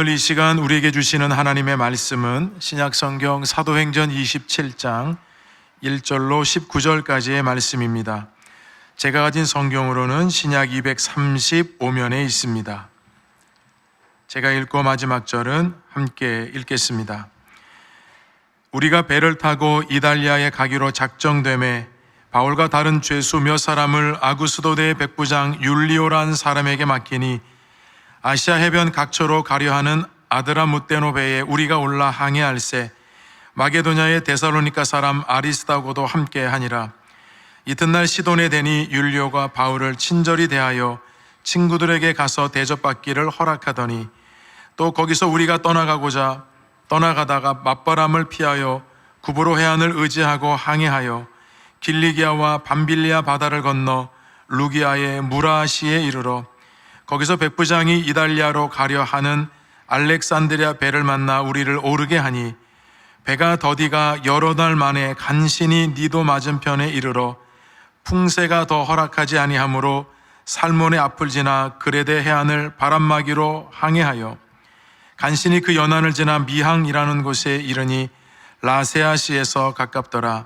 오늘 이 시간 우리에게 주시는 하나님의 말씀은 신약성경 사도행전 27장 1절로 19절까지의 말씀입니다. 제가 가진 성경으로는 신약 235면에 있습니다. 제가 읽고 마지막 절은 함께 읽겠습니다. 우리가 배를 타고 이달리아에 가기로 작정되매 바울과 다른 죄수 몇 사람을 아구스도대 백부장 율리오란 사람에게 맡기니 아시아 해변 각처로 가려 하는 아드라무떼노 배에 우리가 올라 항해할세 마게도냐의 데살로니가 사람 아리스다고도 함께 하니라. 이튿날 시돈에 대니 율리오가 바울을 친절히 대하여 친구들에게 가서 대접받기를 허락하더니 또 거기서 우리가 떠나가다가 맞바람을 피하여 구브로 해안을 의지하고 항해하여 길리기아와 밤빌리아 바다를 건너 루기아의 무라시에 이르러 거기서 백부장이 이달리아로 가려 하는 알렉산드리아 배를 만나 우리를 오르게 하니 배가 더디가 여러 날 만에 간신히 니도 맞은편에 이르러 풍세가 더 허락하지 아니하므로 살몬의 앞을 지나 그레데 해안을 바람막이로 항해하여 간신히 그 연안을 지나 미항이라는 곳에 이르니 라세아시에서 가깝더라.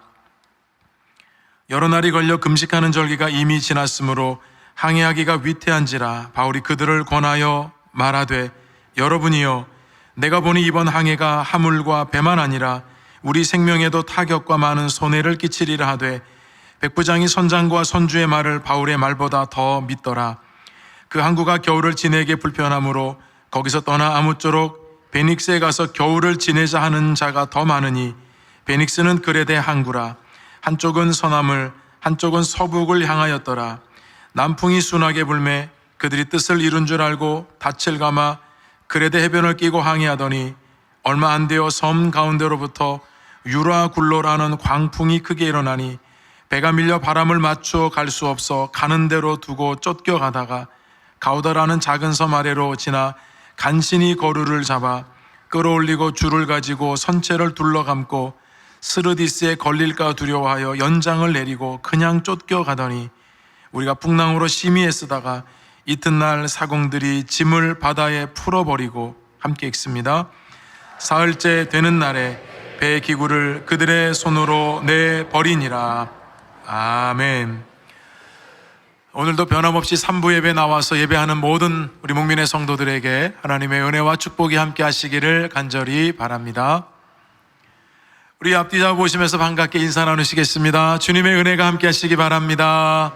여러 날이 걸려 금식하는 절기가 이미 지났으므로 항해하기가 위태한지라 바울이 그들을 권하여 말하되 여러분이여 내가 보니 이번 항해가 하물과 배만 아니라 우리 생명에도 타격과 많은 손해를 끼치리라 하되 백부장이 선장과 선주의 말을 바울의 말보다 더 믿더라. 그 항구가 겨울을 지내기 불편하므로 거기서 떠나 아무쪼록 베닉스에 가서 겨울을 지내자 하는 자가 더 많으니 베닉스는 그레데 항구라. 한쪽은 서남을 한쪽은 서북을 향하였더라. 남풍이 순하게 불매 그들이 뜻을 이룬 줄 알고 닻을 감아 그레데 해변을 끼고 항해하더니 얼마 안 되어 섬 가운데로부터 유라굴로라는 광풍이 크게 일어나니 배가 밀려 바람을 맞추어 갈 수 없어 가는 대로 두고 쫓겨가다가 가우다라는 작은 섬 아래로 지나 간신히 거루를 잡아 끌어올리고 줄을 가지고 선체를 둘러감고 스르디스에 걸릴까 두려워하여 연장을 내리고 그냥 쫓겨가더니 우리가 풍랑으로 심히 애쓰다가 이튿날 사공들이 짐을 바다에 풀어버리고 함께 읽습니다. 사흘째 되는 날에 배 기구를 그들의 손으로 내버리니라. 아멘. 오늘도 변함없이 3부 예배 나와서 예배하는 모든 우리 목민의 성도들에게 하나님의 은혜와 축복이 함께 하시기를 간절히 바랍니다. 우리 앞뒤자 보시면서 반갑게 인사 나누시겠습니다. 주님의 은혜가 함께 하시기 바랍니다.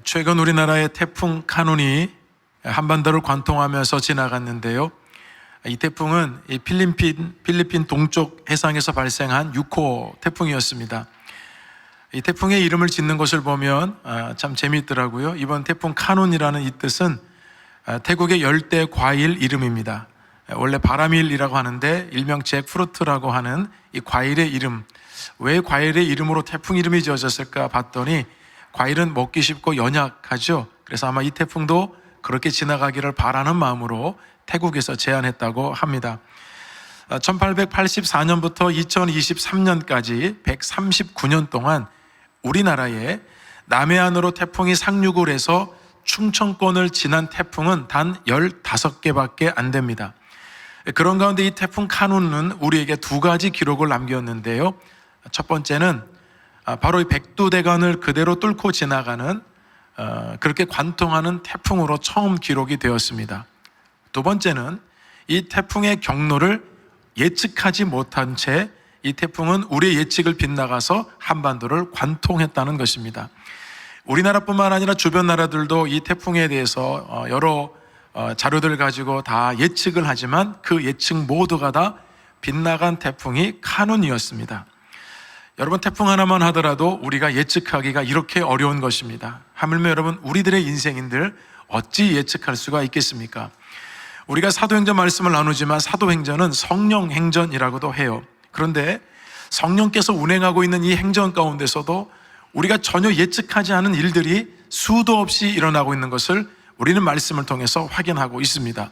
최근 우리나라의 태풍 카눈이 한반도를 관통하면서 지나갔는데요. 이 태풍은 필리핀 동쪽 해상에서 발생한 6호 태풍이었습니다. 이 태풍의 이름을 짓는 것을 보면 참 재미있더라고요. 이번 태풍 카눈이라는 이 뜻은 태국의 열대 과일 이름입니다. 원래 바라밀이라고 하는데 일명 잭프루트라고 하는 이 과일의 이름. 왜 과일의 이름으로 태풍 이름이 지어졌을까 봤더니 과일은 먹기 쉽고 연약하죠. 그래서 아마 이 태풍도 그렇게 지나가기를 바라는 마음으로 태국에서 제안했다고 합니다. 1884년부터 2023년까지 139년 동안 우리나라에 남해안으로 태풍이 상륙을 해서 충청권을 지난 태풍은 단 15개밖에 안 됩니다. 그런 가운데 이 태풍 카눈은 우리에게 두 가지 기록을 남겼는데요. 첫 번째는 바로 이 백두대간을 그대로 뚫고 지나가는 그렇게 관통하는 태풍으로 처음 기록이 되었습니다. 두 번째는 이 태풍의 경로를 예측하지 못한 채 이 태풍은 우리의 예측을 빗나가서 한반도를 관통했다는 것입니다. 우리나라뿐만 아니라 주변 나라들도 이 태풍에 대해서 여러 자료들을 가지고 다 예측을 하지만 그 예측 모두가 다 빗나간 태풍이 카눈이었습니다. 여러분, 태풍 하나만 하더라도 우리가 예측하기가 이렇게 어려운 것입니다. 하물며 여러분, 우리들의 인생인들 어찌 예측할 수가 있겠습니까? 우리가 사도행전 말씀을 나누지만 사도행전은 성령 행전이라고도 해요. 그런데 성령께서 운행하고 있는 이 행전 가운데서도 우리가 전혀 예측하지 않은 일들이 수도 없이 일어나고 있는 것을 우리는 말씀을 통해서 확인하고 있습니다.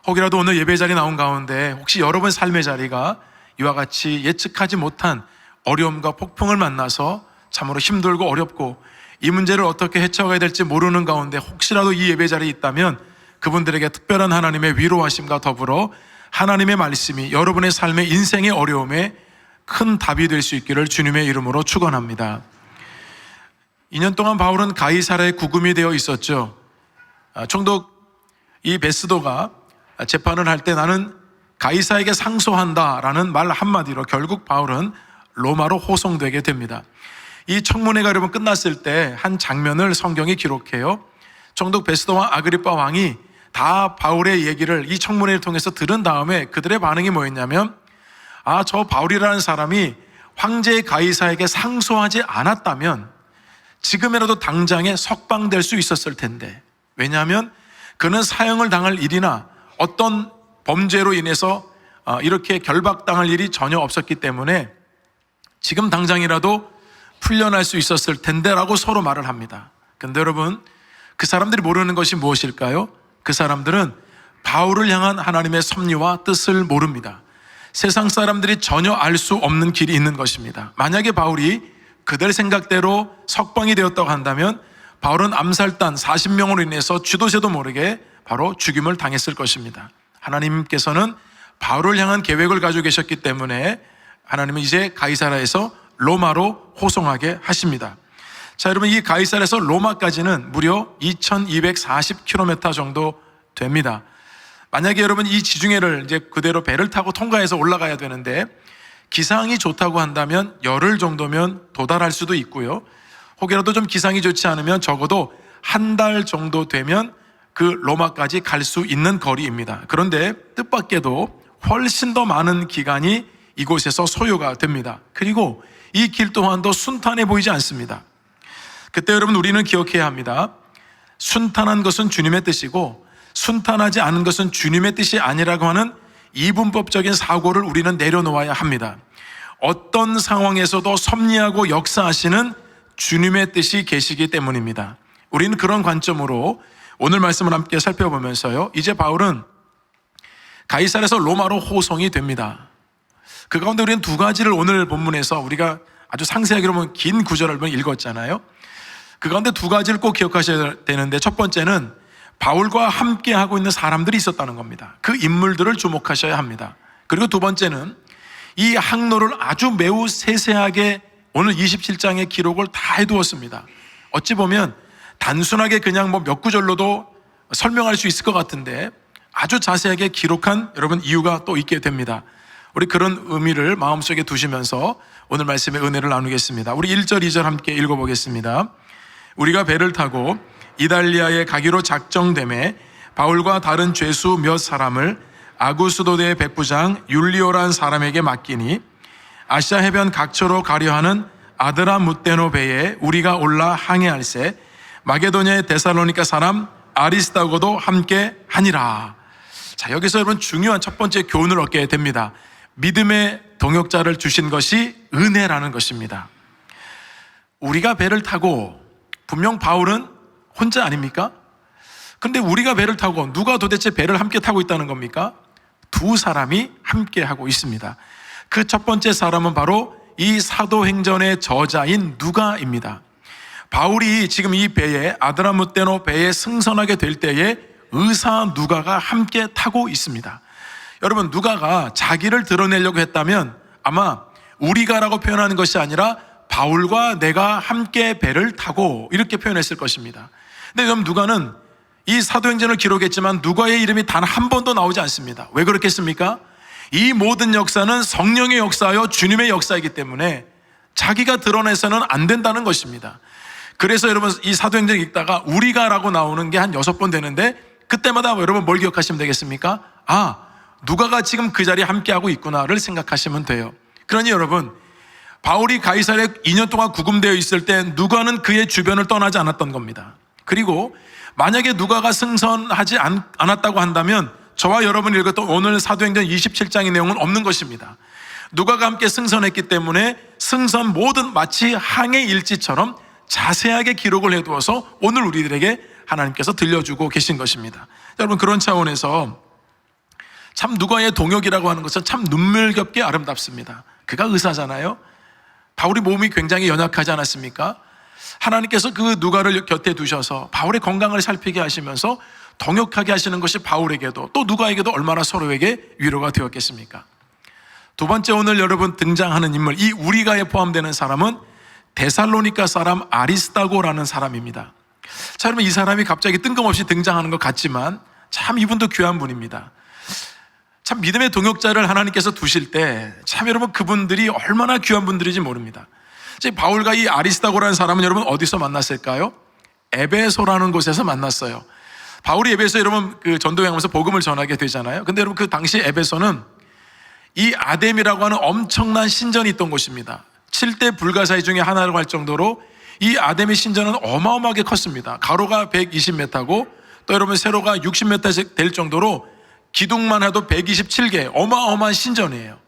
혹이라도 오늘 예배 자리에 나온 가운데 혹시 여러분 삶의 자리가 이와 같이 예측하지 못한 어려움과 폭풍을 만나서 참으로 힘들고 어렵고 이 문제를 어떻게 헤쳐가야 될지 모르는 가운데 혹시라도 이 예배 자리에 있다면 그분들에게 특별한 하나님의 위로하심과 더불어 하나님의 말씀이 여러분의 삶의 인생의 어려움에 큰 답이 될 수 있기를 주님의 이름으로 축원합니다. 2년 동안 바울은 가이사랴에 구금이 되어 있었죠. 총독 이 베스도가 재판을 할 때 나는 가이사에게 상소한다라는 말 한마디로 결국 바울은 로마로 호송되게 됩니다. 이 청문회가 여러분 끝났을 때 한 장면을 성경이 기록해요. 총독 베스도와 아그리빠 왕이 다 바울의 얘기를 이 청문회를 통해서 들은 다음에 그들의 반응이 뭐였냐면 저 바울이라는 사람이 황제 가이사에게 상소하지 않았다면 지금이라도 당장에 석방될 수 있었을 텐데, 왜냐하면 그는 사형을 당할 일이나 어떤 범죄로 인해서 이렇게 결박당할 일이 전혀 없었기 때문에 지금 당장이라도 풀려날 수 있었을 텐데 라고 서로 말을 합니다. 근데 여러분, 그 사람들이 모르는 것이 무엇일까요? 그 사람들은 바울을 향한 하나님의 섭리와 뜻을 모릅니다. 세상 사람들이 전혀 알 수 없는 길이 있는 것입니다. 만약에 바울이 그들 생각대로 석방이 되었다고 한다면 바울은 암살단 40명으로 인해서 쥐도새도 모르게 바로 죽임을 당했을 것입니다. 하나님께서는 바울을 향한 계획을 가지고 계셨기 때문에 하나님은 이제 가이사랴에서 로마로 호송하게 하십니다. 자, 여러분, 이 가이사랴에서 로마까지는 무려 2240km 정도 됩니다. 만약에 여러분 이 지중해를 이제 그대로 배를 타고 통과해서 올라가야 되는데 기상이 좋다고 한다면 열흘 정도면 도달할 수도 있고요. 혹이라도 좀 기상이 좋지 않으면 적어도 한 달 정도 되면 그 로마까지 갈 수 있는 거리입니다. 그런데 뜻밖에도 훨씬 더 많은 기간이 이곳에서 소요가 됩니다. 그리고 이 길 또한도 순탄해 보이지 않습니다. 그때 여러분 우리는 기억해야 합니다. 순탄한 것은 주님의 뜻이고 순탄하지 않은 것은 주님의 뜻이 아니라고 하는 이분법적인 사고를 우리는 내려놓아야 합니다. 어떤 상황에서도 섭리하고 역사하시는 주님의 뜻이 계시기 때문입니다. 우리는 그런 관점으로 오늘 말씀을 함께 살펴보면서요, 이제 바울은 가이사랴에서 로마로 호송이 됩니다. 그 가운데 우리는 두 가지를 오늘 본문에서 우리가 아주 상세하게 보면 긴 구절을 읽었잖아요. 그 가운데 두 가지를 꼭 기억하셔야 되는데, 첫 번째는 바울과 함께 하고 있는 사람들이 있었다는 겁니다. 그 인물들을 주목하셔야 합니다. 그리고 두 번째는 이 항로를 아주 매우 세세하게 오늘 27장의 기록을 다 해두었습니다. 어찌 보면 단순하게 그냥 몇 구절로도 설명할 수 있을 것 같은데 아주 자세하게 기록한 여러분 이유가 또 있게 됩니다. 우리 그런 의미를 마음속에 두시면서 오늘 말씀의 은혜를 나누겠습니다. 우리 1절 2절 함께 읽어보겠습니다. 우리가 배를 타고 이달리아에 가기로 작정되매 바울과 다른 죄수 몇 사람을 아구스도대 백부장 율리오라는 사람에게 맡기니 아시아 해변 각처로 가려 하는 아드라무테노 배에 우리가 올라 항해할세 마게도냐의 데살로니가 사람 아리스다고도 함께 하니라. 자, 여기서 여러분 중요한 첫 번째 교훈을 얻게 됩니다. 믿음의 동역자를 주신 것이 은혜라는 것입니다. 우리가 배를 타고, 분명 바울은 혼자 아닙니까? 근데 우리가 배를 타고, 누가 도대체 배를 함께 타고 있다는 겁니까? 두 사람이 함께 하고 있습니다. 그 첫 번째 사람은 바로 이 사도행전의 저자인 누가입니다. 바울이 지금 이 배에, 아드라무테노 배에 승선하게 될 때에 의사 누가가 함께 타고 있습니다. 여러분, 누가가 자기를 드러내려고 했다면 아마 우리가라고 표현하는 것이 아니라 바울과 내가 함께 배를 타고 이렇게 표현했을 것입니다. 근데 그럼 누가는 이 사도행전을 기록했지만 누가의 이름이 단 한 번도 나오지 않습니다. 왜 그렇겠습니까? 이 모든 역사는 성령의 역사요 주님의 역사이기 때문에 자기가 드러내서는 안 된다는 것입니다. 그래서 여러분 이 사도행전 읽다가 우리가라고 나오는 게 한 6번 되는데 그때마다 여러분 뭘 기억하시면 되겠습니까? 누가가 지금 그 자리에 함께하고 있구나를 생각하시면 돼요. 그러니 여러분, 바울이 가이사랴에 2년 동안 구금되어 있을 때 누가는 그의 주변을 떠나지 않았던 겁니다. 그리고 만약에 누가가 승선하지 않았다고 한다면 저와 여러분이 읽었던 오늘 사도행전 27장의 내용은 없는 것입니다. 누가가 함께 승선했기 때문에 승선 모든 마치 항해 일지처럼 자세하게 기록을 해두어서 오늘 우리들에게 하나님께서 들려주고 계신 것입니다. 여러분, 그런 차원에서 참 누가의 동역이라고 하는 것은 참 눈물겹게 아름답습니다. 그가 의사잖아요. 바울이 몸이 굉장히 연약하지 않았습니까? 하나님께서 그 누가를 곁에 두셔서 바울의 건강을 살피게 하시면서 동역하게 하시는 것이 바울에게도 또 누가에게도 얼마나 서로에게 위로가 되었겠습니까? 두 번째, 오늘 여러분 등장하는 인물, 이 우리가에 포함되는 사람은 데살로니가 사람 아리스다고라는 사람입니다. 자, 여러분, 이 사람이 갑자기 뜬금없이 등장하는 것 같지만 참 이분도 귀한 분입니다. 참 믿음의 동역자를 하나님께서 두실 때 참 여러분 그분들이 얼마나 귀한 분들인지 모릅니다. 바울과 이 아리스다고라는 사람은 여러분 어디서 만났을까요? 에베소라는 곳에서 만났어요. 바울이 에베소 여러분 그 전도여행하면서 복음을 전하게 되잖아요. 근데 여러분 그 당시 에베소는 이 아뎀이라고 하는 엄청난 신전이 있던 곳입니다. 7대 불가사의 중에 하나라고 할 정도로 이 아뎀의 신전은 어마어마하게 컸습니다. 가로가 120m고 또 여러분 세로가 60m 될 정도로 기둥만 해도 127개 어마어마한 신전이에요.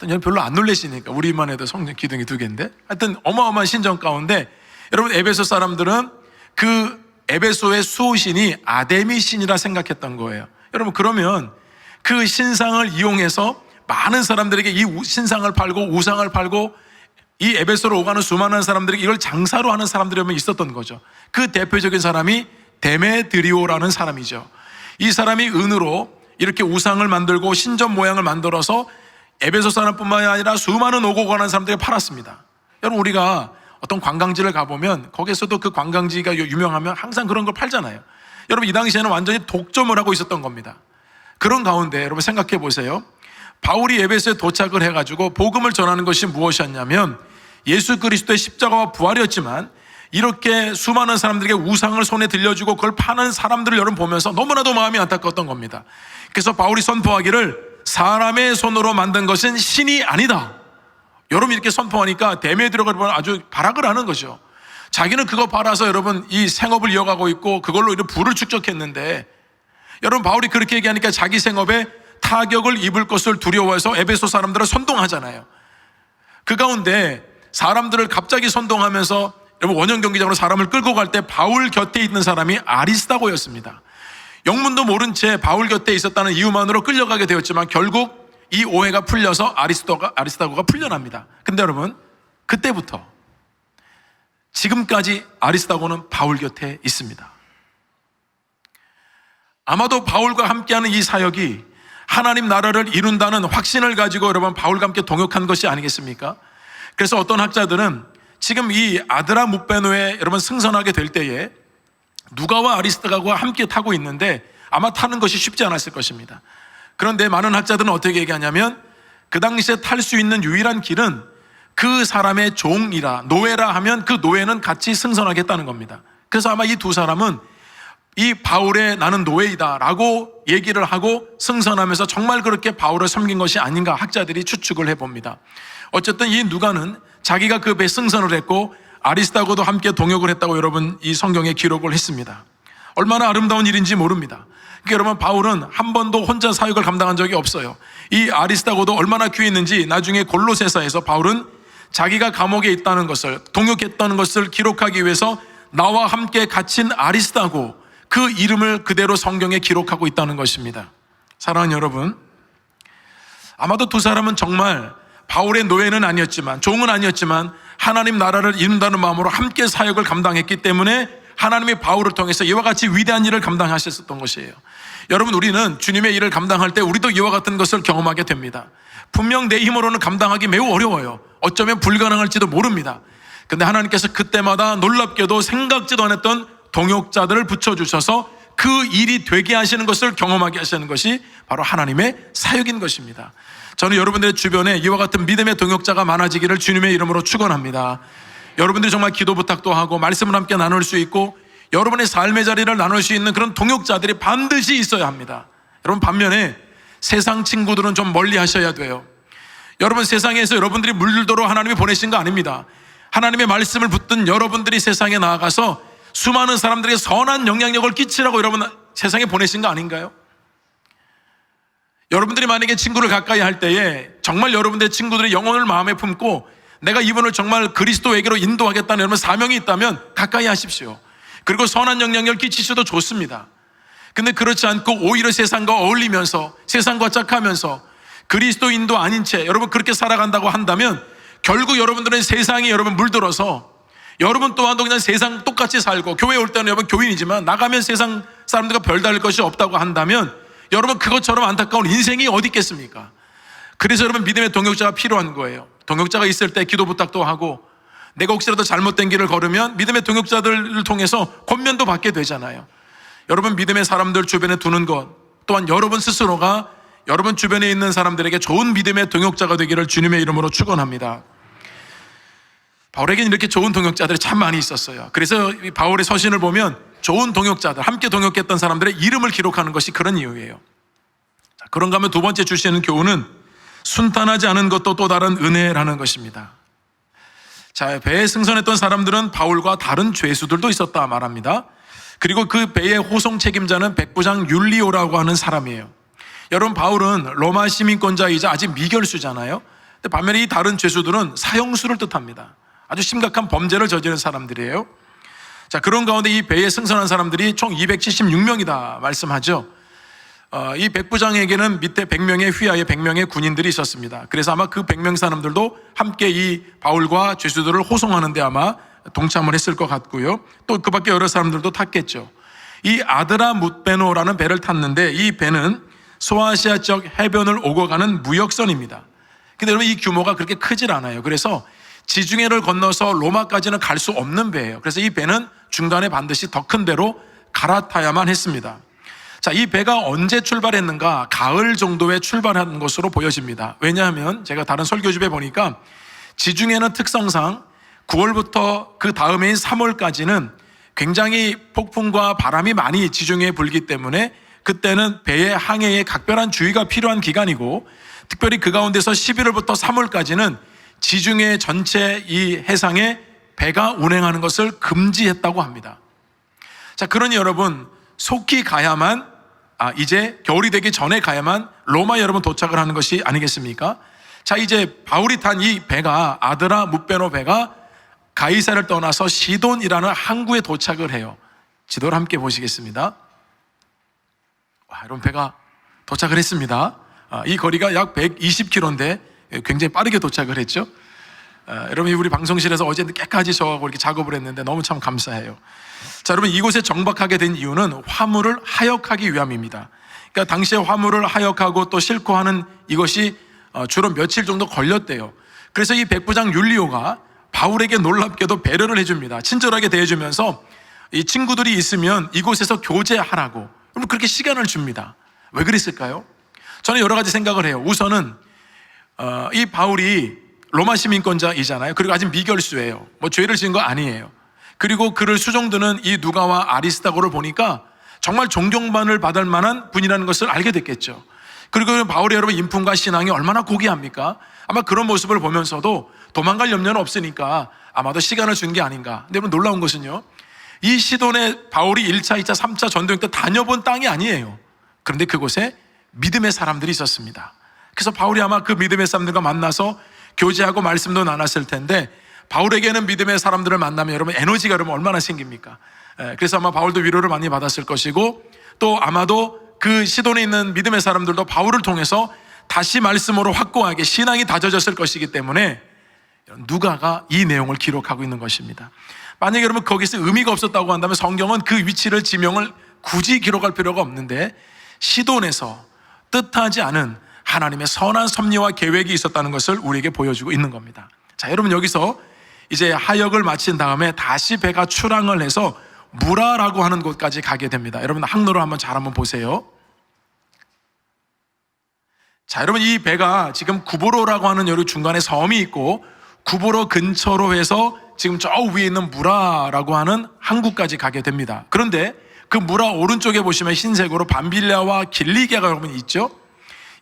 하여튼 별로 안 놀라시니까 우리만 해도 성전 기둥이 2개인데 하여튼 어마어마한 신전 가운데 여러분 에베소 사람들은 그 에베소의 수호신이 아데미 신이라 생각했던 거예요. 여러분 그러면 그 신상을 이용해서 많은 사람들에게 이 신상을 팔고 우상을 팔고 이 에베소로 오가는 수많은 사람들에게 이걸 장사로 하는 사람들이 있었던 거죠. 그 대표적인 사람이 데메드리오라는 사람이죠. 이 사람이 은으로 이렇게 우상을 만들고 신전 모양을 만들어서 에베소 사람뿐만 아니라 수많은 오고 가는 사람들에게 팔았습니다. 여러분 우리가 어떤 관광지를 가보면 거기서도 그 관광지가 유명하면 항상 그런 걸 팔잖아요. 여러분 이 당시에는 완전히 독점을 하고 있었던 겁니다. 그런 가운데 여러분 생각해 보세요. 바울이 에베소에 도착을 해가지고 복음을 전하는 것이 무엇이었냐면 예수 그리스도의 십자가와 부활이었지만 이렇게 수많은 사람들에게 우상을 손에 들려주고 그걸 파는 사람들을 여러분 보면서 너무나도 마음이 안타까웠던 겁니다. 그래서 바울이 선포하기를 사람의 손으로 만든 것은 신이 아니다. 여러분 이렇게 선포하니까 데메드리오가 아주 발악을 하는 거죠. 자기는 그거 팔아서 여러분 이 생업을 이어가고 있고 그걸로 이런 부를 축적했는데 여러분 바울이 그렇게 얘기하니까 자기 생업에 타격을 입을 것을 두려워해서 에베소 사람들을 선동하잖아요. 그 가운데 사람들을 갑자기 선동하면서 여러분 원형 경기장으로 사람을 끌고 갈 때 바울 곁에 있는 사람이 아리스다고였습니다. 영문도 모른 채 바울 곁에 있었다는 이유만으로 끌려가게 되었지만 결국 이 오해가 풀려서 아리스다고가 풀려납니다. 근데 여러분 그때부터 지금까지 아리스다고는 바울 곁에 있습니다. 아마도 바울과 함께하는 이 사역이 하나님 나라를 이룬다는 확신을 가지고 여러분 바울과 함께 동역한 것이 아니겠습니까? 그래서 어떤 학자들은 지금 이 아드라무베노에 여러분 승선하게 될 때에 누가와 아리스다고가 함께 타고 있는데 아마 타는 것이 쉽지 않았을 것입니다. 그런데 많은 학자들은 어떻게 얘기하냐면 그 당시에 탈 수 있는 유일한 길은 그 사람의 종이라 노예라 하면 그 노예는 같이 승선하겠다는 겁니다. 그래서 아마 이 두 사람은 이 바울의 나는 노예이다 라고 얘기를 하고 승선하면서 정말 그렇게 바울을 섬긴 것이 아닌가 학자들이 추측을 해봅니다. 어쨌든 이 누가는 자기가 그 배 승선을 했고 아리스다고도 함께 동역을 했다고 여러분 이 성경에 기록을 했습니다. 얼마나 아름다운 일인지 모릅니다. 그러니까 여러분 바울은 한 번도 혼자 사역을 감당한 적이 없어요. 이 아리스다고도 얼마나 귀했는지 나중에 골로새서에서 바울은 자기가 감옥에 있다는 것을 동역했다는 것을 기록하기 위해서 나와 함께 갇힌 아리스다고 그 이름을 그대로 성경에 기록하고 있다는 것입니다. 사랑하는 여러분, 아마도 두 사람은 정말 바울의 노예는 아니었지만 종은 아니었지만 하나님 나라를 이룬다는 마음으로 함께 사역을 감당했기 때문에 하나님이 바울을 통해서 이와 같이 위대한 일을 감당하셨던 것이에요. 여러분 우리는 주님의 일을 감당할 때 우리도 이와 같은 것을 경험하게 됩니다. 분명 내 힘으로는 감당하기 매우 어려워요. 어쩌면 불가능할지도 모릅니다. 근데 하나님께서 그때마다 놀랍게도 생각지도 않았던 동역자들을 붙여주셔서 그 일이 되게 하시는 것을 경험하게 하시는 것이 바로 하나님의 사역인 것입니다. 저는 여러분들의 주변에 이와 같은 믿음의 동역자가 많아지기를 주님의 이름으로 축원합니다. 여러분들이 정말 기도 부탁도 하고 말씀을 함께 나눌 수 있고 여러분의 삶의 자리를 나눌 수 있는 그런 동역자들이 반드시 있어야 합니다. 여러분 반면에 세상 친구들은 좀 멀리 하셔야 돼요. 여러분 세상에서 여러분들이 물들도록 하나님이 보내신 거 아닙니다. 하나님의 말씀을 붙든 여러분들이 세상에 나아가서 수많은 사람들에게 선한 영향력을 끼치라고 여러분 세상에 보내신 거 아닌가요? 여러분들이 만약에 친구를 가까이 할 때에 정말 여러분들의 친구들의 영혼을 마음에 품고 내가 이분을 정말 그리스도에게로 인도하겠다는 여러분 사명이 있다면 가까이 하십시오. 그리고 선한 영향력을 끼치셔도 좋습니다. 근데 그렇지 않고 오히려 세상과 어울리면서 세상과 짝하면서 그리스도인도 아닌 채 여러분 그렇게 살아간다고 한다면 결국 여러분들은 세상이 여러분 물들어서 여러분 또한도 그냥 세상 똑같이 살고 교회 올 때는 여러분 교인이지만 나가면 세상 사람들과 별다를 것이 없다고 한다면 여러분 그것처럼 안타까운 인생이 어디 있겠습니까? 그래서 여러분 믿음의 동역자가 필요한 거예요. 동역자가 있을 때 기도 부탁도 하고 내가 혹시라도 잘못된 길을 걸으면 믿음의 동역자들을 통해서 권면도 받게 되잖아요. 여러분 믿음의 사람들 주변에 두는 것 또한 여러분 스스로가 여러분 주변에 있는 사람들에게 좋은 믿음의 동역자가 되기를 주님의 이름으로 축원합니다. 바울에게는 이렇게 좋은 동역자들이 참 많이 있었어요. 그래서 바울의 서신을 보면 좋은 동역자들, 함께 동역했던 사람들의 이름을 기록하는 것이 그런 이유예요. 그런가 하면 두 번째 주시는 교훈은 순탄하지 않은 것도 또 다른 은혜라는 것입니다. 자, 배에 승선했던 사람들은 바울과 다른 죄수들도 있었다 말합니다. 그리고 그 배의 호송 책임자는 백부장 율리오라고 하는 사람이에요. 여러분 바울은 로마 시민권자이자 아직 미결수잖아요. 근데 반면에 이 다른 죄수들은 사형수를 뜻합니다. 아주 심각한 범죄를 저지른 사람들이에요. 자, 그런 가운데 이 배에 승선한 사람들이 총 276명이다 말씀하죠. 이 백부장에게는 밑에 100명의 휘하에 100명의 군인들이 있었습니다. 그래서 아마 그 100명 사람들도 함께 이 바울과 죄수들을 호송하는 데 아마 동참을 했을 것 같고요. 또 그 밖에 여러 사람들도 탔겠죠. 이 아드라무베노라는 배를 탔는데 이 배는 소아시아 지역 해변을 오고 가는 무역선입니다. 근데 여러분 이 규모가 그렇게 크질 않아요. 그래서 지중해를 건너서 로마까지는 갈 수 없는 배예요. 그래서 이 배는 중간에 반드시 더 큰 배로 갈아타야만 했습니다. 자, 이 배가 언제 출발했는가? 가을 정도에 출발한 것으로 보여집니다. 왜냐하면 제가 다른 설교집에 보니까 지중해는 특성상 9월부터 그 다음해인 3월까지는 굉장히 폭풍과 바람이 많이 지중해에 불기 때문에 그때는 배의 항해에 각별한 주의가 필요한 기간이고 특별히 그 가운데서 11월부터 3월까지는 지중해 전체 이 해상에 배가 운행하는 것을 금지했다고 합니다. 자, 그러니 여러분 속히 가야만 이제 겨울이 되기 전에 가야만 로마 여러분 도착을 하는 것이 아니겠습니까? 자, 이제 바울이 탄 이 배가 아드라무베노 배가 가이사를 떠나서 시돈이라는 항구에 도착을 해요. 지도를 함께 보시겠습니다. 와, 여러분 배가 도착을 했습니다. 이 거리가 약 120km인데 굉장히 빠르게 도착을 했죠. 여러분 우리 방송실에서 어제 늦게까지 저하고 이렇게 작업을 했는데 너무 참 감사해요. 자, 여러분 이곳에 정박하게 된 이유는 화물을 하역하기 위함입니다. 그러니까 당시에 화물을 하역하고 또 싣고 하는 이것이 주로 며칠 정도 걸렸대요. 그래서 이 백부장 율리오가 바울에게 놀랍게도 배려를 해줍니다. 친절하게 대해주면서 이 친구들이 있으면 이곳에서 교제하라고 그렇게 시간을 줍니다. 왜 그랬을까요? 저는 여러 가지 생각을 해요. 우선은 이 바울이 로마 시민권자이잖아요. 그리고 아직 미결수예요. 뭐 죄를 지은 거 아니에요. 그리고 그를 수종드는 이 누가와 아리스다고를 보니까 정말 존경만을 받을 만한 분이라는 것을 알게 됐겠죠. 그리고 바울의 여러분 인품과 신앙이 얼마나 고귀합니까? 아마 그런 모습을 보면서도 도망갈 염려는 없으니까 아마도 시간을 준 게 아닌가. 근데 여러분 놀라운 것은요, 이 시돈에 바울이 1차, 2차, 3차 전도행 때 다녀본 땅이 아니에요. 그런데 그곳에 믿음의 사람들이 있었습니다. 그래서 바울이 아마 그 믿음의 사람들과 만나서 교제하고 말씀도 나눴을 텐데 바울에게는 믿음의 사람들을 만나면 여러분 에너지가 여러분 얼마나 생깁니까? 그래서 아마 바울도 위로를 많이 받았을 것이고 또 아마도 그 시돈에 있는 믿음의 사람들도 바울을 통해서 다시 말씀으로 확고하게 신앙이 다져졌을 것이기 때문에 누가가 이 내용을 기록하고 있는 것입니다. 만약에 여러분 거기서 의미가 없었다고 한다면 성경은 그 위치를 지명을 굳이 기록할 필요가 없는데 시돈에서 뜻하지 않은 하나님의 선한 섭리와 계획이 있었다는 것을 우리에게 보여주고 있는 겁니다. 자, 여러분 여기서 이제 하역을 마친 다음에 다시 배가 출항을 해서 무라라고 하는 곳까지 가게 됩니다. 여러분 항로를 한번 잘 한번 보세요. 자, 여러분 이 배가 지금 구보로라고 하는 여기 중간에 섬이 있고 구보로 근처로 해서 지금 저 위에 있는 무라라고 하는 항구까지 가게 됩니다. 그런데 그 무라 오른쪽에 보시면 흰색으로 밤빌랴와 길리게가 여러분 있죠?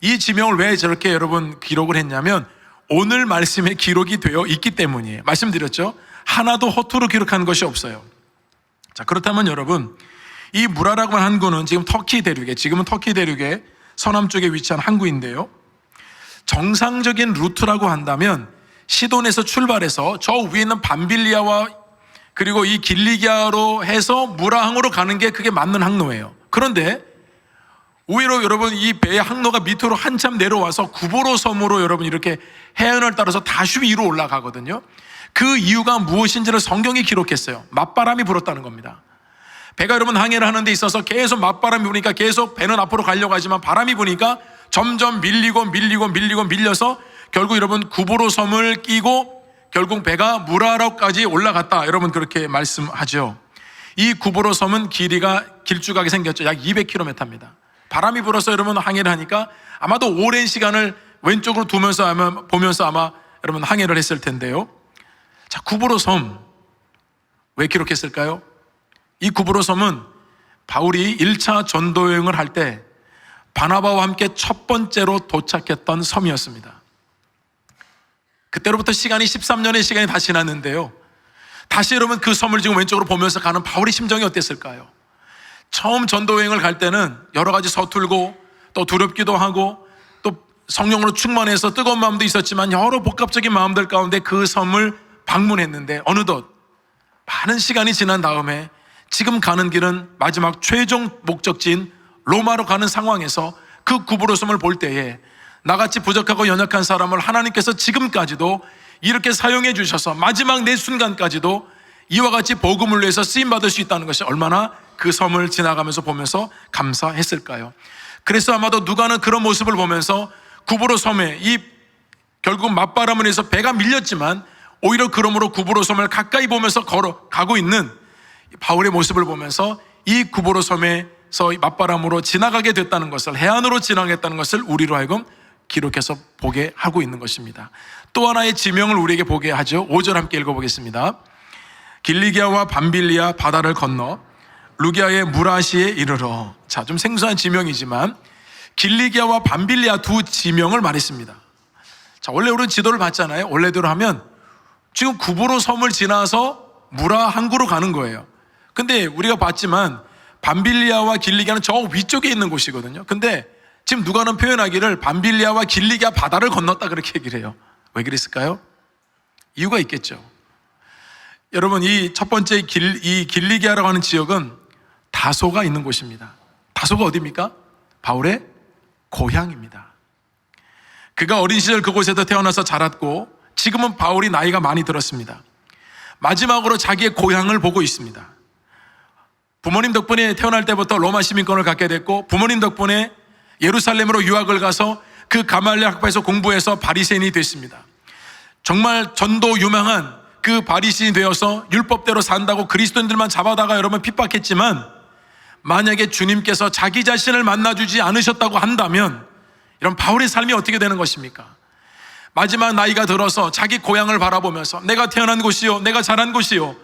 이 지명을 왜 저렇게 여러분 기록을 했냐면 오늘 말씀에 기록이 되어 있기 때문이에요. 말씀드렸죠? 하나도 허투루 기록한 것이 없어요. 자, 그렇다면 여러분 이 무라라고 하는 항구는 지금은 터키 대륙의 서남쪽에 위치한 항구인데요, 정상적인 루트라고 한다면 시돈에서 출발해서 저 위에 있는 밤빌리아와 그리고 이 길리기아로 해서 무라항으로 가는 게 그게 맞는 항로예요. 그런데 오히려 여러분 이 배의 항로가 밑으로 한참 내려와서 구보로 섬으로 여러분 이렇게 해안을 따라서 다시 위로 올라가거든요. 그 이유가 무엇인지를 성경이 기록했어요. 맞바람이 불었다는 겁니다. 배가 여러분 항해를 하는 데 있어서 계속 맞바람이 부니까 계속 배는 앞으로 가려고 하지만 바람이 부니까 점점 밀려서 결국 여러분 구보로 섬을 끼고 결국 배가 무라라까지 올라갔다. 여러분 그렇게 말씀하죠. 이 구보로 섬은 길쭉하게 생겼죠. 약 200km입니다. 바람이 불어서 여러분 항해를 하니까 아마도 오랜 시간을 왼쪽으로 보면서 아마 여러분 항해를 했을 텐데요. 자, 구보로 섬 왜 기록했을까요? 이 구보로 섬은 바울이 1차 전도 여행을 할 때 바나바와 함께 첫 번째로 도착했던 섬이었습니다. 그때로부터 시간이 13년의 시간이 다 지났는데요. 다시 여러분 그 섬을 지금 왼쪽으로 보면서 가는 바울의 심정이 어땠을까요? 처음 전도 여행을 갈 때는 여러 가지 서툴고 또 두렵기도 하고 또 성령으로 충만해서 뜨거운 마음도 있었지만 여러 복합적인 마음들 가운데 그 섬을 방문했는데 어느덧 많은 시간이 지난 다음에 지금 가는 길은 마지막 최종 목적지인 로마로 가는 상황에서 그 구보로 섬을 볼 때에 나같이 부족하고 연약한 사람을 하나님께서 지금까지도 이렇게 사용해 주셔서 마지막 내 순간까지도 이와 같이 복음을 위해서 쓰임받을 수 있다는 것이 얼마나 그 섬을 지나가면서 보면서 감사했을까요? 그래서 아마도 누가는 그런 모습을 보면서 구보로 섬에 이 결국 맞바람을 해서 배가 밀렸지만 오히려 그러므로 구보로 섬을 가까이 보면서 걸어가고 있는 바울의 모습을 보면서 이 구보로 섬에서 맞바람으로 지나가게 됐다는 것을, 해안으로 지나가겠다는 것을 우리로 하여금 기록해서 보게 하고 있는 것입니다. 또 하나의 지명을 우리에게 보게 하죠. 5절 함께 읽어보겠습니다. 길리기아와 밤빌리아 바다를 건너 루기아의 무라시에 이르러. 자, 좀 생소한 지명이지만 길리기아와 밤빌리아 두 지명을 말했습니다. 자, 원래 우리는 지도를 봤잖아요. 원래대로 하면 지금 구보로 섬을 지나서 무라 항구로 가는 거예요. 근데 우리가 봤지만 밤빌리아와 길리기아는 저 위쪽에 있는 곳이거든요. 근데 지금 누가는 표현하기를 밤빌리아와 길리기아 바다를 건넜다 그렇게 얘기를 해요. 왜 그랬을까요? 이유가 있겠죠. 여러분, 이 첫 번째 이 길리기아라고 하는 지역은 다소가 있는 곳입니다. 다소가 어디입니까? 바울의 고향입니다. 그가 어린 시절 그곳에서 태어나서 자랐고 지금은 바울이 나이가 많이 들었습니다. 마지막으로 자기의 고향을 보고 있습니다. 부모님 덕분에 태어날 때부터 로마 시민권을 갖게 됐고 부모님 덕분에 예루살렘으로 유학을 가서 그 가말리엘 학파에서 공부해서 바리새인이 됐습니다. 정말 전도 유망한 그 바리새인이 되어서 율법대로 산다고 그리스도인들만 잡아다가 여러분 핍박했지만 만약에 주님께서 자기 자신을 만나주지 않으셨다고 한다면 이런 바울의 삶이 어떻게 되는 것입니까? 마지막 나이가 들어서 자기 고향을 바라보면서 내가 태어난 곳이요, 내가 자란 곳이요,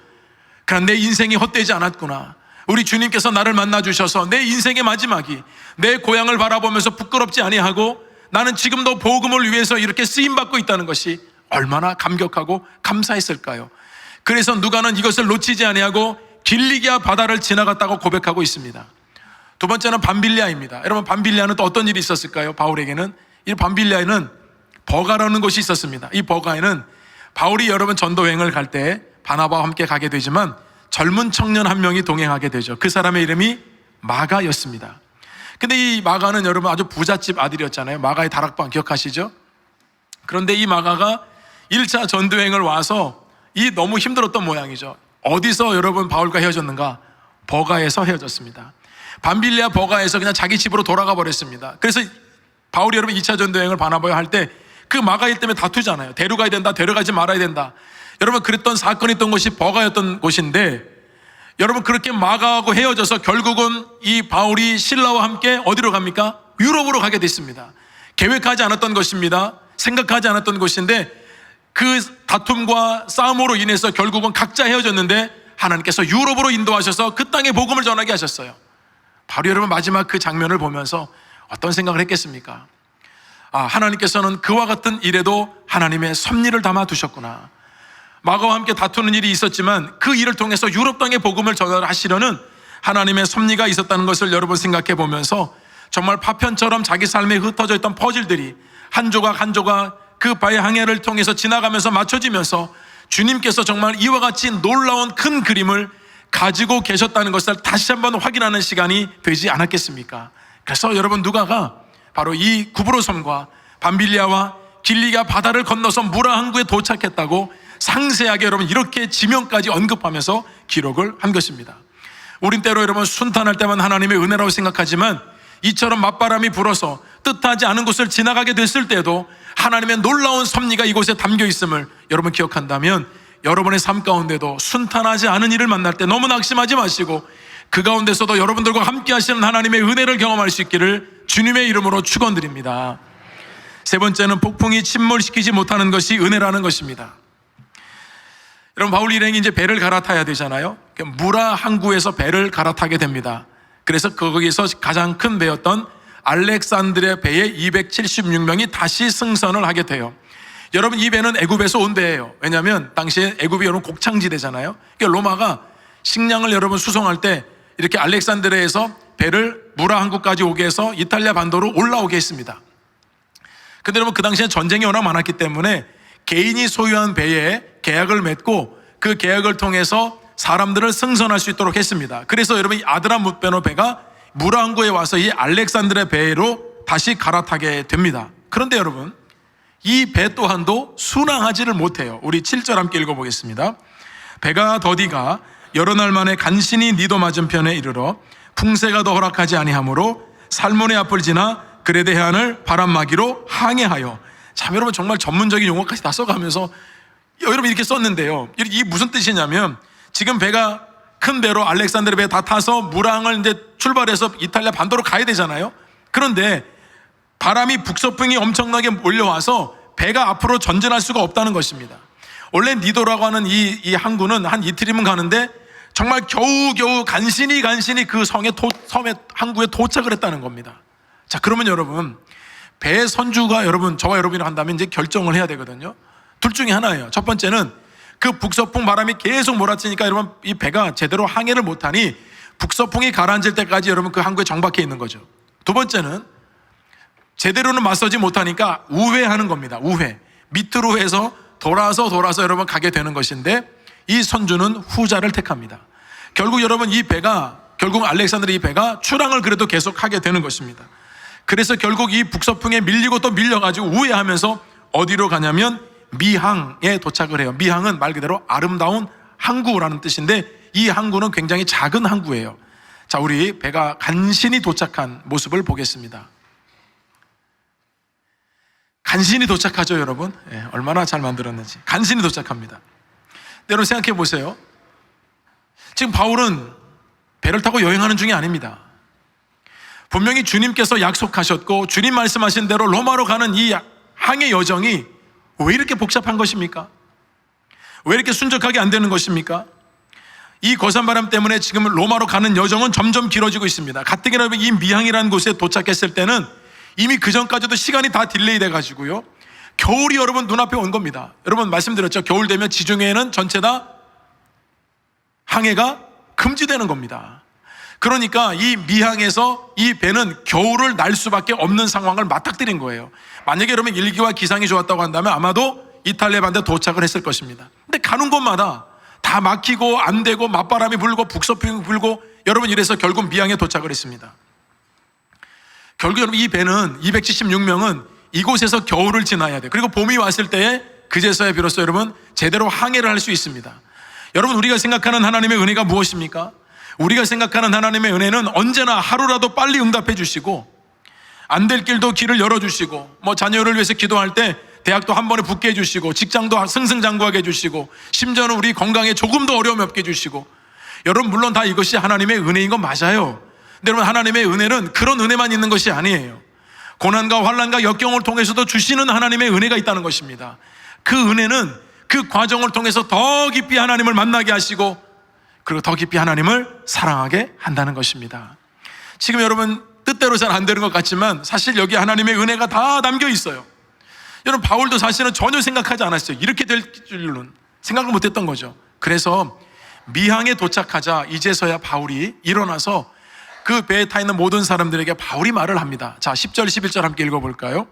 그러나 내 인생이 헛되지 않았구나. 우리 주님께서 나를 만나주셔서 내 인생의 마지막이 내 고향을 바라보면서 부끄럽지 아니하고 나는 지금도 복음을 위해서 이렇게 쓰임받고 있다는 것이 얼마나 감격하고 감사했을까요? 그래서 누가는 이것을 놓치지 아니하고 길리기아 바다를 지나갔다고 고백하고 있습니다. 두 번째는 밤빌리아입니다. 여러분, 밤빌리아는 또 어떤 일이 있었을까요? 바울에게는 이 밤빌리아에는 버가라는 곳이 있었습니다. 이 버가에는 바울이 여러분 전도 여행을 갈 때 바나바와 함께 가게 되지만 젊은 청년 한 명이 동행하게 되죠. 그 사람의 이름이 마가였습니다. 근데 이 마가는 여러분 아주 부잣집 아들이었잖아요. 마가의 다락방 기억하시죠? 그런데 이 마가가 1차 전도여행을 와서 이 너무 힘들었던 모양이죠. 어디서 여러분 바울과 헤어졌는가? 버가에서 헤어졌습니다. 밤빌리아 버가에서 그냥 자기 집으로 돌아가 버렸습니다. 그래서 바울이 여러분 2차 전도여행을 바나바와 할 때 그 마가 일 때문에 다투잖아요. 데려가야 된다, 데려가지 말아야 된다. 여러분 그랬던 사건이 있던 곳이 버가였던 곳인데 여러분 그렇게 마가하고 헤어져서 결국은 이 바울이 신라와 함께 어디로 갑니까? 유럽으로 가게 됐습니다. 계획하지 않았던 것입니다. 생각하지 않았던 곳인데 그 다툼과 싸움으로 인해서 결국은 각자 헤어졌는데 하나님께서 유럽으로 인도하셔서 그 땅에 복음을 전하게 하셨어요. 바로 여러분 마지막 그 장면을 보면서 어떤 생각을 했겠습니까? 하나님께서는 그와 같은 일에도 하나님의 섭리를 담아 두셨구나. 마가와 함께 다투는 일이 있었지만 그 일을 통해서 유럽 땅에 복음을 전하시려는 하나님의 섭리가 있었다는 것을 여러분 생각해 보면서 정말 파편처럼 자기 삶에 흩어져 있던 퍼즐들이 한 조각 한 조각 그 바의 항해를 통해서 지나가면서 맞춰지면서 주님께서 정말 이와 같이 놀라운 큰 그림을 가지고 계셨다는 것을 다시 한번 확인하는 시간이 되지 않았겠습니까? 그래서 여러분 누가가 바로 이 구브로 섬과 밤빌리아와 길리가 바다를 건너서 무라 항구에 도착했다고 상세하게 여러분 이렇게 지명까지 언급하면서 기록을 한 것입니다. 우린 때로 여러분 순탄할 때만 하나님의 은혜라고 생각하지만 이처럼 맞바람이 불어서 뜻하지 않은 곳을 지나가게 됐을 때도 하나님의 놀라운 섭리가 이곳에 담겨 있음을 여러분 기억한다면 여러분의 삶 가운데도 순탄하지 않은 일을 만날 때 너무 낙심하지 마시고 그 가운데서도 여러분들과 함께 하시는 하나님의 은혜를 경험할 수 있기를 주님의 이름으로 축원드립니다. 세 번째는 폭풍이 침몰시키지 못하는 것이 은혜라는 것입니다. 여러분 바울 일행이 이제 배를 갈아타야 되잖아요. 무라 항구에서 배를 갈아타게 됩니다. 그래서 거기서 가장 큰 배였던 알렉산드리아 배에 276명이 다시 승선을 하게 돼요. 여러분 이 배는 애굽에서 온 배예요. 왜냐하면 당시에 애굽이 여러분 곡창지대잖아요. 그러니까 로마가 식량을 여러분 수송할 때 이렇게 알렉산드리아에서 배를 무라 항구까지 오게 해서 이탈리아 반도로 올라오게 했습니다. 근데 여러분 그 당시에 전쟁이 워낙 많았기 때문에 개인이 소유한 배에 계약을 맺고 그 계약을 통해서 사람들을 승선할 수 있도록 했습니다. 그래서 여러분 이 아드라무베노 배가 무라 항구에 와서 이 알렉산드리아 배로 다시 갈아타게 됩니다. 그런데 여러분 이 배 또한도 순항하지를 못해요. 우리 7절 함께 읽어보겠습니다. 배가 더디가 여러 날 만에 간신히 니도 맞은편에 이르러 풍세가 더 허락하지 아니하므로 살몬의 앞을 지나 그레데 해안을 바람막이로 항해하여. 참 여러분 정말 전문적인 용어까지 다 써가면서 여러분 이렇게 썼는데요. 이게 무슨 뜻이냐면 지금 배가 큰 배로 알렉산드리아 배 다 타서 무랑을 이제 출발해서 이탈리아 반도로 가야 되잖아요. 그런데 바람이 북서풍이 엄청나게 몰려와서 배가 앞으로 전진할 수가 없다는 것입니다. 원래 니도라고 하는 이 항구는 한 이틀이면 가는데 정말 겨우겨우 간신히 그 섬의 항구에 도착을 했다는 겁니다. 자, 그러면 여러분 배 선주가 여러분 저와 여러분이 한다면 이제 결정을 해야 되거든요. 둘 중에 하나예요. 첫 번째는 그 북서풍 바람이 계속 몰아치니까 여러분 이 배가 제대로 항해를 못하니 북서풍이 가라앉을 때까지 여러분 그 항구에 정박해 있는 거죠. 두 번째는 제대로는 맞서지 못하니까 우회하는 겁니다. 우회. 밑으로 해서 돌아서 여러분 가게 되는 것인데 이 선주는 후자를 택합니다. 결국 여러분 결국 알렉산드리아 이 배가 출항을 그래도 계속 하게 되는 것입니다. 그래서 결국 이 북서풍에 밀리고 또 밀려가지고 우회하면서 어디로 가냐면 미항에 도착을 해요. 미항은 말 그대로 아름다운 항구라는 뜻인데 이 항구는 굉장히 작은 항구예요. 자, 우리 배가 간신히 도착한 모습을 보겠습니다. 간신히 도착하죠, 여러분. 얼마나 잘 만들었는지. 간신히 도착합니다. 여러분 생각해 보세요. 지금 바울은 배를 타고 여행하는 중이 아닙니다. 분명히 주님께서 약속하셨고 주님 말씀하신 대로 로마로 가는 이 항해 여정이 왜 이렇게 복잡한 것입니까? 왜 이렇게 순적하게 안 되는 것입니까? 이 거센바람 때문에 지금 로마로 가는 여정은 점점 길어지고 있습니다. 가뜩이나 이 미항이라는 곳에 도착했을 때는 이미 그 전까지도 시간이 다 딜레이 돼가지고요. 겨울이 여러분 눈앞에 온 겁니다. 여러분 말씀드렸죠. 겨울 되면 지중해에는 전체 다 항해가 금지되는 겁니다. 그러니까 이 미항에서 이 배는 겨울을 날 수밖에 없는 상황을 맞닥뜨린 거예요. 만약에 여러분 일기와 기상이 좋았다고 한다면 아마도 이탈리아 반도에 도착을 했을 것입니다. 근데 가는 곳마다 다 막히고 안 되고 맞바람이 불고 북서풍이 불고 여러분 이래서 결국 미항에 도착을 했습니다. 결국 여러분 이 배는 276명은 이곳에서 겨울을 지나야 돼요. 그리고 봄이 왔을 때에 그제서야 비로소 여러분 제대로 항해를 할 수 있습니다. 여러분 우리가 생각하는 하나님의 은혜가 무엇입니까? 우리가 생각하는 하나님의 은혜는 언제나 하루라도 빨리 응답해 주시고 안 될 길도 길을 열어주시고 자녀를 위해서 기도할 때 대학도 한 번에 붙게 해주시고 직장도 승승장구하게 해주시고 심지어는 우리 건강에 조금 더 어려움이 없게 해주시고 여러분 물론 다 이것이 하나님의 은혜인 건 맞아요. 근데 여러분 하나님의 은혜는 그런 은혜만 있는 것이 아니에요. 고난과 환난과 역경을 통해서도 주시는 하나님의 은혜가 있다는 것입니다. 그 은혜는 그 과정을 통해서 더 깊이 하나님을 만나게 하시고 그리고 더 깊이 하나님을 사랑하게 한다는 것입니다. 지금 여러분 뜻대로 잘 안 되는 것 같지만 사실 여기 하나님의 은혜가 다 담겨 있어요. 여러분 바울도 사실은 전혀 생각하지 않았어요. 이렇게 될 줄은 생각을 못했던 거죠. 그래서 미항에 도착하자 이제서야 바울이 일어나서 그 배에 타 있는 모든 사람들에게 바울이 말을 합니다. 자, 10절 11절 함께 읽어볼까요?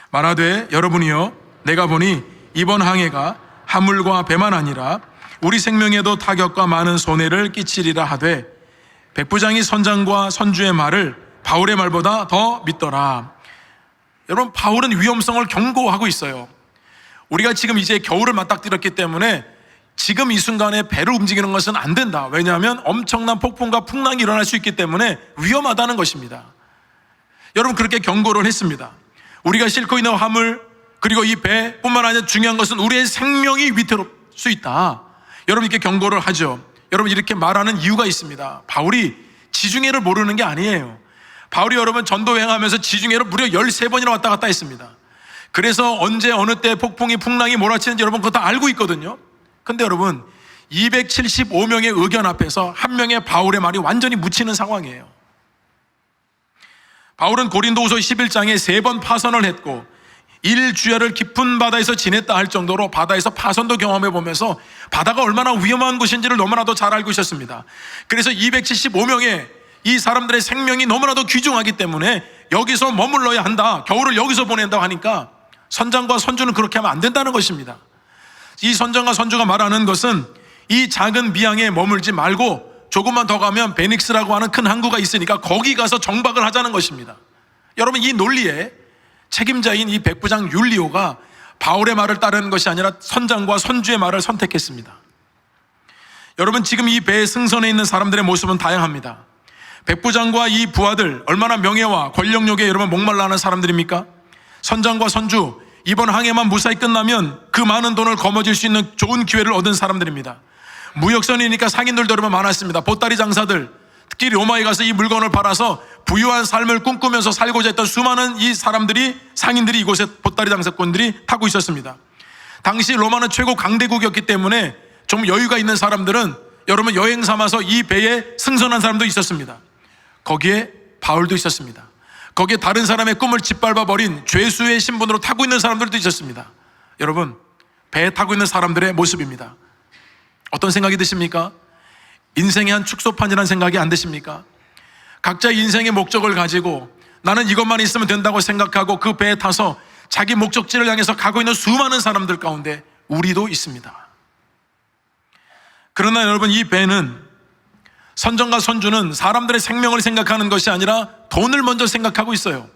말하되 여러분이여 내가 보니 이번 항해가 화물과 배만 아니라 우리 생명에도 타격과 많은 손해를 끼치리라 하되 백부장이 선장과 선주의 말을 바울의 말보다 더 믿더라. 여러분, 바울은 위험성을 경고하고 있어요. 우리가 지금 이제 겨울을 맞닥뜨렸기 때문에 지금 이 순간에 배를 움직이는 것은 안 된다. 왜냐하면 엄청난 폭풍과 풍랑이 일어날 수 있기 때문에 위험하다는 것입니다. 여러분, 그렇게 경고를 했습니다. 우리가 싣고 있는 화물, 그리고 이 배뿐만 아니라 중요한 것은 우리의 생명이 위태로울 수 있다. 여러분, 이렇게 경고를 하죠. 여러분, 이렇게 말하는 이유가 있습니다. 바울이 지중해를 모르는 게 아니에요. 바울이 여러분 전도 여행하면서 지중해를 무려 13번이나 왔다 갔다 했습니다. 그래서 언제 어느 때 폭풍이 풍랑이 몰아치는지 여러분 그거 다 알고 있거든요. 근데 여러분, 275명의 의견 앞에서 한 명의 바울의 말이 완전히 묻히는 상황이에요. 바울은 고린도후서 11장에 3번 파선을 했고 일주야를 깊은 바다에서 지냈다 할 정도로 바다에서 파선도 경험해 보면서 바다가 얼마나 위험한 곳인지를 너무나도 잘 알고 있었습니다. 그래서 275명의 이 사람들의 생명이 너무나도 귀중하기 때문에 여기서 머물러야 한다, 겨울을 여기서 보낸다고 하니까 선장과 선주는 그렇게 하면 안 된다는 것입니다. 이 선장과 선주가 말하는 것은 이 작은 미항에 머물지 말고 조금만 더 가면 베닉스라고 하는 큰 항구가 있으니까 거기 가서 정박을 하자는 것입니다. 여러분, 이 논리에 책임자인 이 백부장 율리오가 바울의 말을 따르는 것이 아니라 선장과 선주의 말을 선택했습니다. 여러분, 지금 이 배에 승선해 있는 사람들의 모습은 다양합니다. 백부장과 이 부하들 얼마나 명예와 권력욕에 여러분 목말라 하는 사람들입니까? 선장과 선주, 이번 항해만 무사히 끝나면 그 많은 돈을 거머쥘 수 있는 좋은 기회를 얻은 사람들입니다. 무역선이니까 상인들도 여러분 많았습니다. 보따리 장사들, 특히 로마에 가서 이 물건을 팔아서 부유한 삶을 꿈꾸면서 살고자 했던 수많은 이 사람들이, 상인들이 이곳에 보따리 장사꾼들이 타고 있었습니다. 당시 로마는 최고 강대국이었기 때문에 좀 여유가 있는 사람들은 여러분 여행 삼아서 이 배에 승선한 사람도 있었습니다. 거기에 바울도 있었습니다. 거기에 다른 사람의 꿈을 짓밟아버린 죄수의 신분으로 타고 있는 사람들도 있었습니다. 여러분, 배에 타고 있는 사람들의 모습입니다. 어떤 생각이 드십니까? 인생의 한 축소판이라는 생각이 안 드십니까? 각자 인생의 목적을 가지고 나는 이것만 있으면 된다고 생각하고 그 배에 타서 자기 목적지를 향해서 가고 있는 수많은 사람들 가운데 우리도 있습니다. 그러나 여러분, 이 배는, 선정과 선주는 사람들의 생명을 생각하는 것이 아니라 돈을 먼저 생각하고 있어요.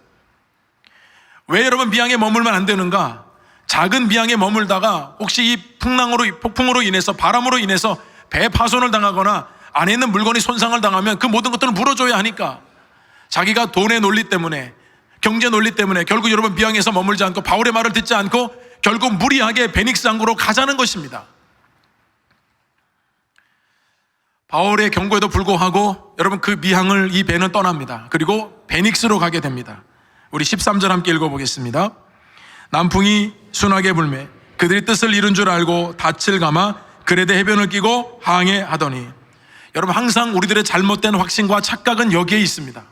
왜 여러분 미항에 머물면 안 되는가? 작은 미항에 머물다가 혹시 이 폭풍으로 인해서, 바람으로 인해서 배 파손을 당하거나 안에 있는 물건이 손상을 당하면 그 모든 것들을 물어줘야 하니까 자기가 돈의 논리 때문에, 경제 논리 때문에 결국 여러분 미항에서 머물지 않고 바울의 말을 듣지 않고 결국 무리하게 베닉스 항구로 가자는 것입니다. 바울의 경고에도 불구하고 여러분 그 미항을 이 배는 떠납니다. 그리고 베닉스로 가게 됩니다. 우리 13절 함께 읽어보겠습니다. 남풍이 순하게 불매 그들이 뜻을 이룬 줄 알고 닻을 감아 그레데 해변을 끼고 항해하더니, 여러분 항상 우리들의 잘못된 확신과 착각은 여기에 있습니다.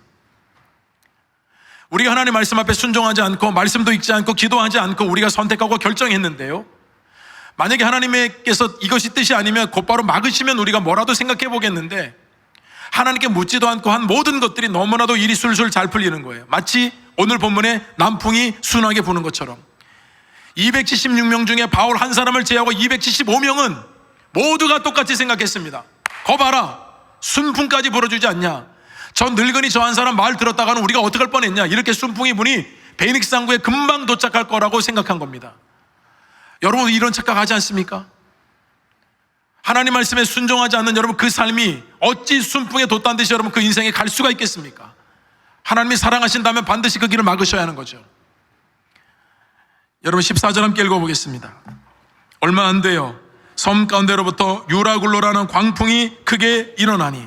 우리가 하나님 말씀 앞에 순종하지 않고 말씀도 읽지 않고 기도하지 않고 우리가 선택하고 결정했는데요, 만약에 하나님께서 이것이 뜻이 아니면 곧바로 막으시면 우리가 뭐라도 생각해 보겠는데 하나님께 묻지도 않고 한 모든 것들이 너무나도 일이 술술 잘 풀리는 거예요. 마치 오늘 본문에 남풍이 순하게 부는 것처럼 276명 중에 바울 한 사람을 제외하고 275명은 모두가 똑같이 생각했습니다. 거 봐라, 순풍까지 불어주지 않냐, 저 늙은이 저 한 사람 말 들었다가는 우리가 어떡할 뻔했냐, 이렇게 순풍이 부니 베닉스 항구에 금방 도착할 거라고 생각한 겁니다. 여러분, 이런 착각하지 않습니까? 하나님 말씀에 순종하지 않는 여러분 그 삶이 어찌 순풍에 돛단 듯이 여러분 그 인생에 갈 수가 있겠습니까? 하나님이 사랑하신다면 반드시 그 길을 막으셔야 하는 거죠. 여러분 14절 함께 읽어보겠습니다. 얼마 안 돼요. 섬 가운데로부터 유라굴로라는 광풍이 크게 일어나니,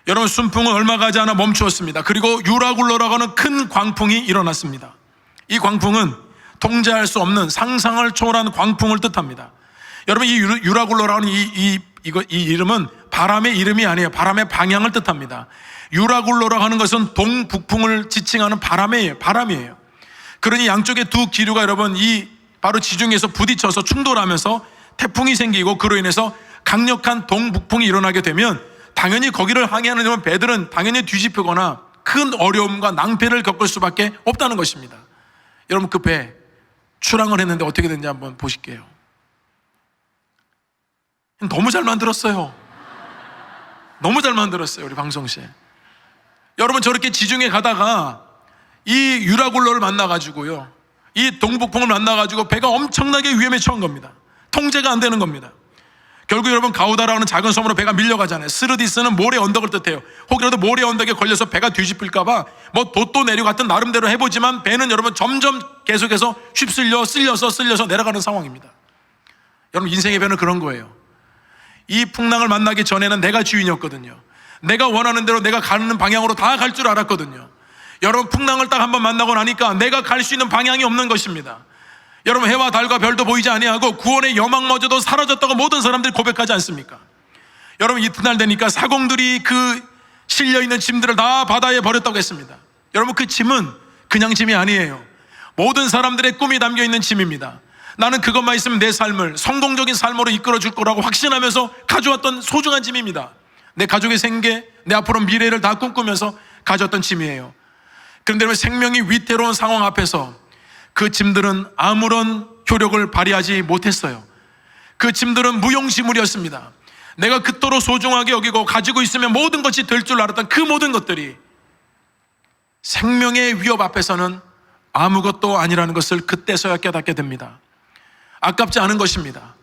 여러분 순풍은 얼마 가지 않아 멈추었습니다. 그리고 유라굴로라고 하는 큰 광풍이 일어났습니다. 이 광풍은 통제할 수 없는 상상을 초월한 광풍을 뜻합니다. 여러분 이 유라굴로라는 이 이름은 바람의 이름이 아니에요. 바람의 방향을 뜻합니다. 유라굴로라고 하는 것은 동북풍을 지칭하는 바람이에요. 그러니 양쪽의 두 기류가 여러분 이 바로 지중해에서 부딪혀서 충돌하면서 태풍이 생기고 그로 인해서 강력한 동북풍이 일어나게 되면 당연히 거기를 항해하는 배들은 당연히 뒤집히거나 큰 어려움과 낭패를 겪을 수밖에 없다는 것입니다. 여러분 그 배 출항을 했는데 어떻게 됐는지 한번 보실게요. 너무 잘 만들었어요. 너무 잘 만들었어요, 우리 방송실. 여러분, 저렇게 지중해 가다가 이 유라굴로를 만나가지고요, 이 동북풍을 만나가지고 배가 엄청나게 위험에 처한 겁니다. 통제가 안 되는 겁니다. 결국 여러분, 가우다라는 작은 섬으로 배가 밀려가잖아요. 스르디스는 모래 언덕을 뜻해요. 혹이라도 모래 언덕에 걸려서 배가 뒤집힐까봐 뭐 돛도 내려갔던 나름대로 해보지만 배는 여러분 점점 계속해서 휩쓸려 쓸려서 내려가는 상황입니다. 여러분, 인생의 배는 그런 거예요. 이 풍랑을 만나기 전에는 내가 주인이었거든요. 내가 원하는 대로 내가 가는 방향으로 다 갈 줄 알았거든요. 여러분, 풍랑을 딱 한번 만나고 나니까 내가 갈 수 있는 방향이 없는 것입니다. 여러분, 해와 달과 별도 보이지 아니하고 구원의 여망마저도 사라졌다고 모든 사람들이 고백하지 않습니까? 여러분, 이튿날 되니까 사공들이 그 실려있는 짐들을 다 바다에 버렸다고 했습니다. 여러분, 그 짐은 그냥 짐이 아니에요. 모든 사람들의 꿈이 담겨있는 짐입니다. 나는 그것만 있으면 내 삶을 성공적인 삶으로 이끌어 줄 거라고 확신하면서 가져왔던 소중한 짐입니다. 내 가족의 생계, 내 앞으로 미래를 다 꿈꾸면서 가져왔던 짐이에요. 그런데 생명이 위태로운 상황 앞에서 그 짐들은 아무런 효력을 발휘하지 못했어요. 그 짐들은 무용지물이었습니다. 내가 그토록 소중하게 여기고 가지고 있으면 모든 것이 될 줄 알았던 그 모든 것들이 생명의 위협 앞에서는 아무것도 아니라는 것을 그때서야 깨닫게 됩니다. 아깝지 않은 것입니다.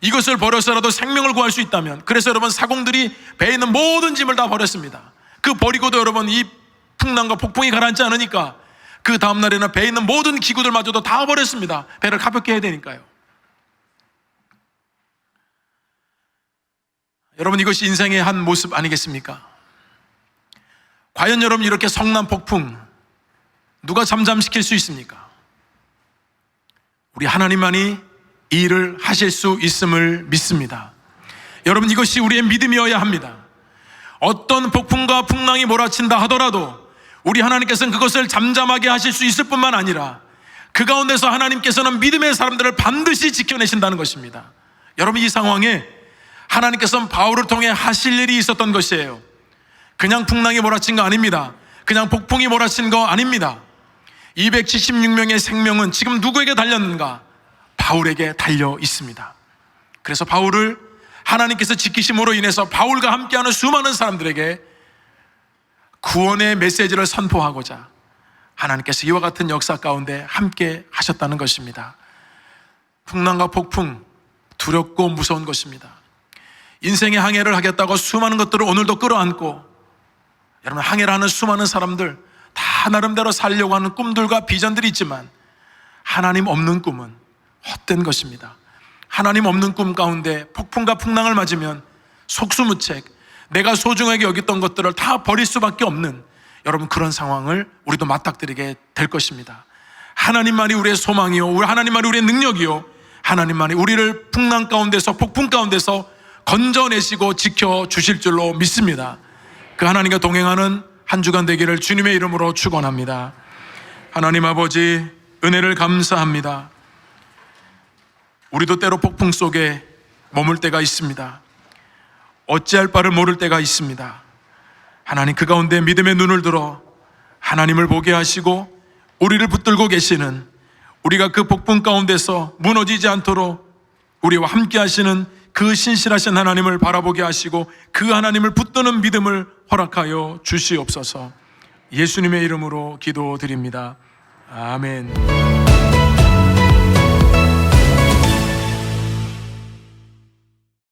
이것을 버려서라도 생명을 구할 수 있다면, 그래서 여러분, 사공들이 배에 있는 모든 짐을 다 버렸습니다. 그 버리고도 여러분, 이 풍랑과 폭풍이 가라앉지 않으니까 그 다음날에는 배에 있는 모든 기구들마저도 다 버렸습니다. 배를 가볍게 해야 되니까요. 여러분, 이것이 인생의 한 모습 아니겠습니까? 과연 여러분, 이렇게 성난 폭풍 누가 잠잠시킬 수 있습니까? 우리 하나님만이 이 일을 하실 수 있음을 믿습니다. 여러분, 이것이 우리의 믿음이어야 합니다. 어떤 폭풍과 풍랑이 몰아친다 하더라도 우리 하나님께서는 그것을 잠잠하게 하실 수 있을 뿐만 아니라 그 가운데서 하나님께서는 믿음의 사람들을 반드시 지켜내신다는 것입니다. 여러분, 이 상황에 하나님께서는 바울을 통해 하실 일이 있었던 것이에요. 그냥 풍랑이 몰아친 거 아닙니다. 그냥 폭풍이 몰아친 거 아닙니다. 276명의 생명은 지금 누구에게 달렸는가? 바울에게 달려 있습니다. 그래서 바울을 하나님께서 지키심으로 인해서 바울과 함께하는 수많은 사람들에게 구원의 메시지를 선포하고자 하나님께서 이와 같은 역사 가운데 함께 하셨다는 것입니다. 풍랑과 폭풍, 두렵고 무서운 것입니다. 인생의 항해를 하겠다고 수많은 것들을 오늘도 끌어안고, 여러분, 항해를 하는 수많은 사람들 다 나름대로 살려고 하는 꿈들과 비전들이 있지만 하나님 없는 꿈은 헛된 것입니다. 하나님 없는 꿈 가운데 폭풍과 풍랑을 맞으면 속수무책 내가 소중하게 여겼던 것들을 다 버릴 수밖에 없는, 여러분, 그런 상황을 우리도 맞닥뜨리게 될 것입니다. 하나님만이 우리의 소망이요, 하나님만이 우리의 능력이요, 하나님만이 우리를 풍랑 가운데서, 폭풍 가운데서 건져내시고 지켜주실 줄로 믿습니다. 그 하나님과 동행하는 한 주간 되기를 주님의 이름으로 축원합니다. 하나님 아버지, 은혜를 감사합니다. 우리도 때로 폭풍 속에 머물 때가 있습니다. 어찌할 바를 모를 때가 있습니다. 하나님, 그 가운데 믿음의 눈을 들어 하나님을 보게 하시고 우리를 붙들고 계시는, 우리가 그 폭풍 가운데서 무너지지 않도록 우리와 함께 하시는 그 신실하신 하나님을 바라보게 하시고 그 하나님을 붙드는 믿음을 허락하여 주시옵소서. 예수님의 이름으로 기도드립니다. 아멘.